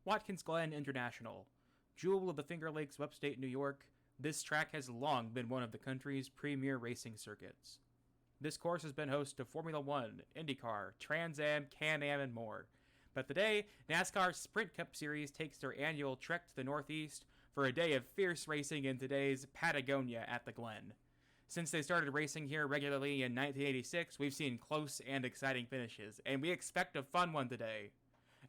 Watkins Glen International. Jewel of the Finger Lakes of upstate New York, this track has long been one of the country's premier racing circuits. This course has been host to Formula One, IndyCar, Trans Am, Can-Am, and more. But today, NASCAR's Sprint Cup Series takes their annual trek to the Northeast for a day of fierce racing in today's Patagonia at the Glen. Since they started racing here regularly in 1986, we've seen close and exciting finishes, and we expect a fun one today.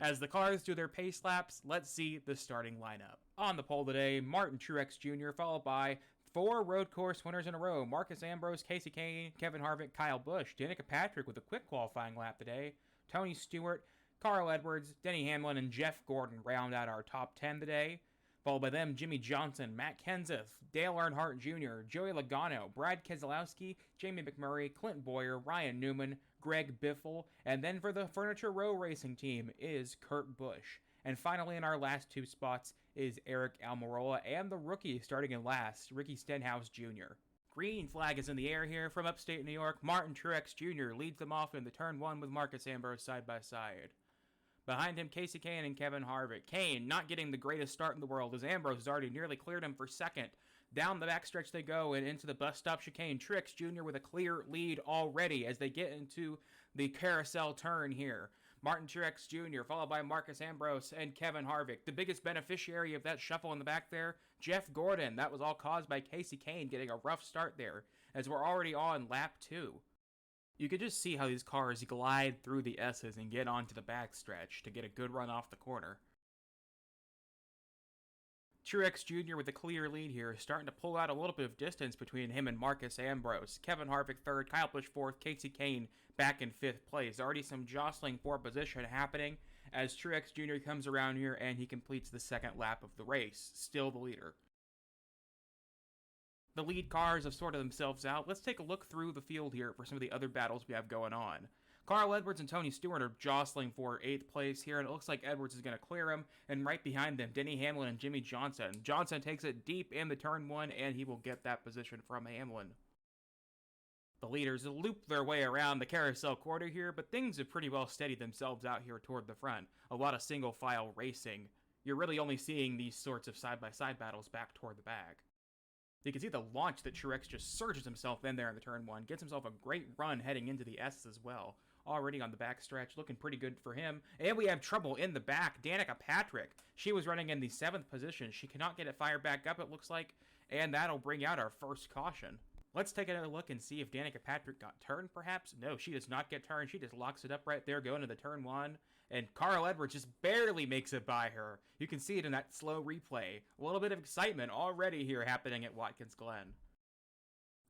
As the cars do their pace laps, let's see the starting lineup. On the pole today, Martin Truex Jr., followed by 4 road course winners in a row: Marcus Ambrose, Kasey Kahne, Kevin Harvick, Kyle Busch, Danica Patrick with a quick qualifying lap today, Tony Stewart, Carl Edwards, Denny Hamlin, and Jeff Gordon round out our top 10 today. Followed by them, Jimmy Johnson, Matt Kenseth, Dale Earnhardt Jr., Joey Logano, Brad Keselowski, Jamie McMurray, Clint Boyer, Ryan Newman, Greg Biffle, and then for the Furniture Row Racing team is Kurt Busch. And finally in our last 2 spots is Eric Almirola and the rookie starting in last, Ricky Stenhouse Jr. Green flag is in the air here from upstate New York. Martin Truex Jr. leads them off in the turn 1 with Marcus Ambrose side by side. Behind him, Kasey Kahne and Kevin Harvick. Kahne not getting the greatest start in the world as Ambrose has already nearly cleared him for second. Down the backstretch they go and into the bus stop chicane. Truex Jr. with a clear lead already as they get into the carousel turn here. Martin Truex Jr. followed by Marcus Ambrose and Kevin Harvick. The biggest beneficiary of that shuffle in the back there, Jeff Gordon. That was all caused by Kasey Kahne getting a rough start there as we're already on lap 2. You could just see how these cars glide through the S's and get onto the backstretch to get a good run off the corner. Truex Jr. with a clear lead here, starting to pull out a little bit of distance between him and Marcus Ambrose. Kevin Harvick 3rd, Kyle Busch 4th, Kasey Kahne back in 5th place. Already some jostling for position happening as Truex Jr. comes around here and he completes the 2nd lap of the race, still the leader. The lead cars have sorted themselves out. Let's take a look through the field here for some of the other battles we have going on. Carl Edwards and Tony Stewart are jostling for 8th place here, and it looks like Edwards is going to clear him. And right behind them, Denny Hamlin and Jimmy Johnson. Johnson takes it deep in the turn 1, and he will get that position from Hamlin. The leaders loop their way around the carousel quarter here, but things have pretty well steadied themselves out here toward the front. A lot of single file racing. You're really only seeing these sorts of side-by-side battles back toward the back. You can see the launch that Truex just surges himself in there in the turn 1. Gets himself a great run heading into the S as well. Already on the backstretch, looking pretty good for him. And we have trouble in the back. Danica Patrick, she was running in the 7th position. She cannot get it fired back up, it looks like. And that'll bring out our first caution. Let's take another look and see if Danica Patrick got turned, perhaps. No, she does not get turned. She just locks it up right there going to the turn 1. And Carl Edwards just barely makes it by her. You can see it in that slow replay. A little bit of excitement already here happening at Watkins Glen.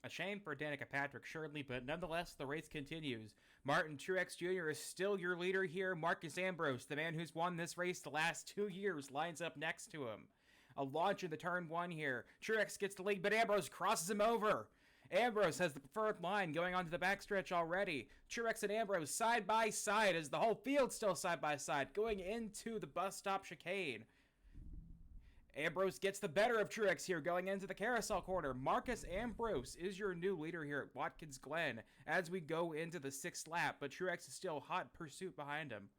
A shame for Danica Patrick, surely, but nonetheless, the race continues. Martin Truex Jr. is still your leader here. Marcus Ambrose, the man who's won this race the last 2 years, lines up next to him. A launch in the turn 1 here. Truex gets the lead, but Ambrose crosses him over. Ambrose has the preferred line going onto the backstretch already. Truex and Ambrose side by side as the whole field's still side by side going into the bus stop chicane. Ambrose gets the better of Truex here going into the carousel corner. Marcus Ambrose is your new leader here at Watkins Glen as we go into the 6th lap, but Truex is still hot pursuit behind him.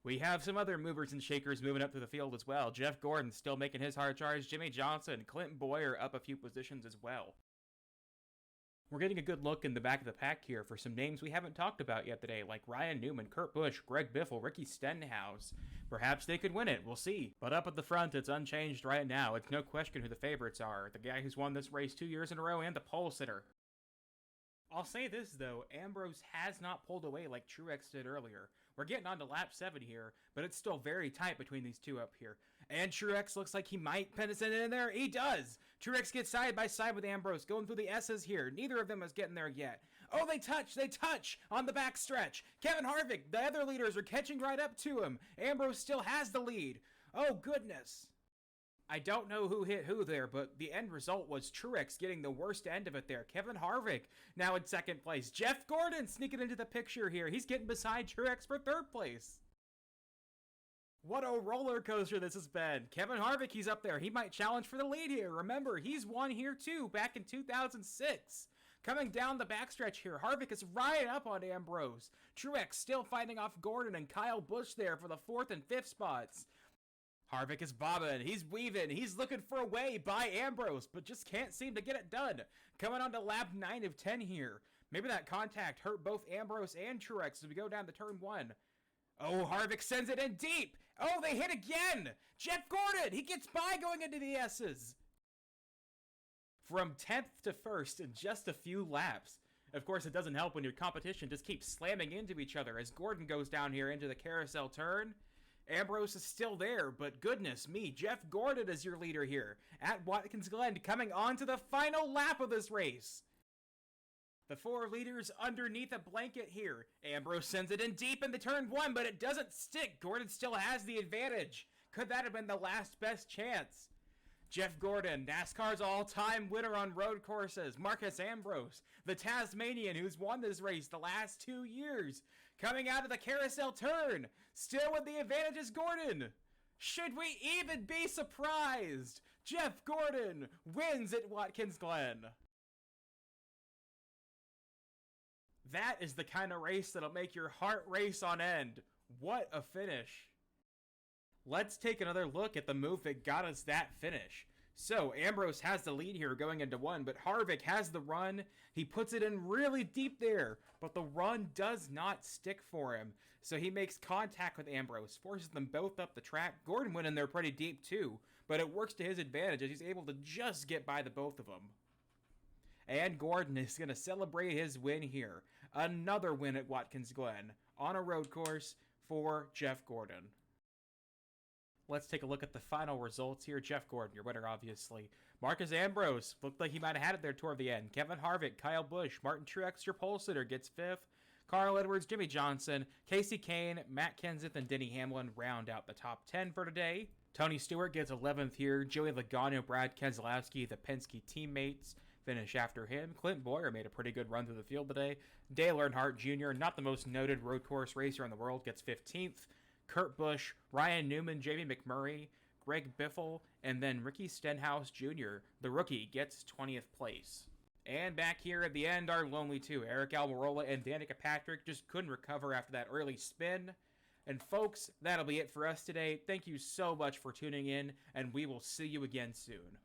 We have some other movers and shakers moving up through the field as well. Jeff Gordon still making his hard charge. Jimmy Johnson, Clint Boyer up a few positions as well. We're getting a good look in the back of the pack here for some names we haven't talked about yet today, like Ryan Newman, Kurt Busch, Greg Biffle, Ricky Stenhouse. Perhaps they could win it, we'll see. But up at the front, it's unchanged right now. It's no question who the favorites are. The guy who's won this race 2 years in a row and the pole sitter. I'll say this, though, Ambrose has not pulled away like Truex did earlier. We're getting on to lap 7 here, but it's still very tight between these two up here. And Truex looks like he might pencil it in there. He does! Truex gets side by side with Ambrose, going through the S's here. Neither of them is getting there yet. Oh, they touch on the back stretch. Kevin Harvick, the other leaders are catching right up to him. Ambrose still has the lead. Oh, goodness. I don't know who hit who there, but the end result was Truex getting the worst end of it there. Kevin Harvick now in 2nd place. Jeff Gordon sneaking into the picture here. He's getting beside Truex for 3rd place. What a roller coaster this has been. Kevin Harvick, he's up there. He might challenge for the lead here. Remember, he's won here too back in 2006. Coming down the backstretch here, Harvick is right up on Ambrose. Truex still fighting off Gordon and Kyle Busch there for the 4th and 5th spots. Harvick is bobbing, he's weaving, he's looking for a way by Ambrose, but just can't seem to get it done. Coming on to lap 9 of 10 here. Maybe that contact hurt both Ambrose and Truex as we go down to turn 1. Oh, Harvick sends it in deep. Oh, they hit again. Jeff Gordon, he gets by going into the S's. From 10th to 1st in just a few laps. Of course, it doesn't help when your competition just keeps slamming into each other as Gordon goes down here into the carousel turn. Ambrose is still there, but goodness me, Jeff Gordon is your leader here at Watkins Glen, coming on to the final lap of this race. The 4 leaders underneath a blanket here. Ambrose sends it in deep into turn 1, but it doesn't stick. Gordon still has the advantage. Could that have been the last best chance? Jeff Gordon, NASCAR's all-time winner on road courses. Marcus Ambrose, the Tasmanian who's won this race the last 2 years. Coming out of the carousel turn. Still with the advantage is Gordon. Should we even be surprised? Jeff Gordon wins at Watkins Glen. That is the kind of race that'll make your heart race on end. What a finish. Let's take another look at the move that got us that finish. So, Ambrose has the lead here going into 1, but Harvick has the run. He puts it in really deep there, but the run does not stick for him. So he makes contact with Ambrose, forces them both up the track. Gordon went in there pretty deep too, but it works to his advantage as he's able to just get by the both of them. And Gordon is going to celebrate his win here. Another win at Watkins Glen on a road course for Jeff Gordon. Let's take a look at the final results here. Jeff Gordon, your winner, obviously. Marcus Ambrose looked like he might have had it there toward the end. Kevin Harvick, Kyle Busch, Martin Truex, your pole sitter, gets 5th. Carl Edwards, Jimmy Johnson, Casey Kane, Matt Kenseth, and Denny Hamlin round out the top 10 for today. Tony Stewart gets 11th here. Joey Logano, Brad Keselowski, the Penske teammates, finish after him. Clint Boyer made a pretty good run through the field today. Dale Earnhardt Jr., not the most noted road course racer in the world, gets 15th. Kurt Busch, Ryan Newman, Jamie McMurray, Greg Biffle, and then Ricky Stenhouse Jr., the rookie, gets 20th place. And back here at the end are lonely two. Eric Almirola and Danica Patrick just couldn't recover after that early spin. And folks, that'll be it for us today. Thank you so much for tuning in, and we will see you again soon.